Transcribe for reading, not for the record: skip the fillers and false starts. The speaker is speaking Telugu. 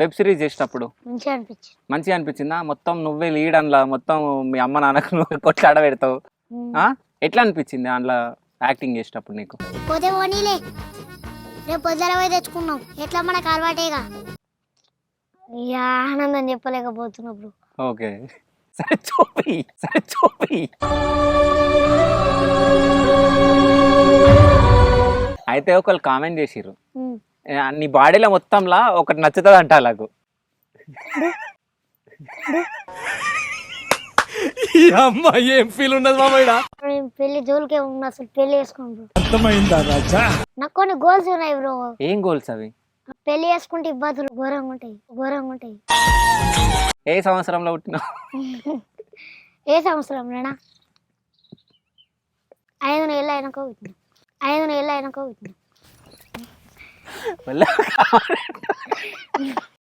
వెబ్ సిరీస్ చేసినప్పుడు మంచిగా అనిపించింది. మంచిగా అనిపించిందా? మొత్తం నువ్వే లీడ్ అందులో, మొత్తం మీ అమ్మ నాన్నకు నువ్వు కొట్లాడ పెడతావు. ఎట్లా అనిపించింది అందులో యాక్టింగ్ చేసేటప్పుడు నీకు? పోతే పోనీలే, రేపు పొద్దున పోయి తెచ్చుకున్నాం, ఎట్లా మనకు అలవాటేగా. ఇక ఆనందం చెప్పలేకపోతున్నా బ్రో. ఓకే, సరే చూపి. అయితే ఒకళ్ళు కామెంట్ చేసిర్రు, నీ బాడీలో మొత్తంలా ఒకటి నచ్చుతుంది అంట అలాగూ. ఏం ఫీల్ ఉన్నది మామయ్య? నేను పెళ్లి జోలికే ఉన్నా, అసలు పెళ్లి వేసుకోను బ్రో. అర్థమైందా రాజా? నాకు కొన్ని గోల్స్ ఉన్నాయి బ్రో. ఏం గోల్స్ అవి? పెళ్లి చేసుకుంటే ఇబ్బందులు ఘోరంగా ఉంటాయి. ఏ సంవత్సరంలో పుట్టినావు? ఏ సంవత్సరం నేనా? 5 నెలలు అయినాక పుట్టినా.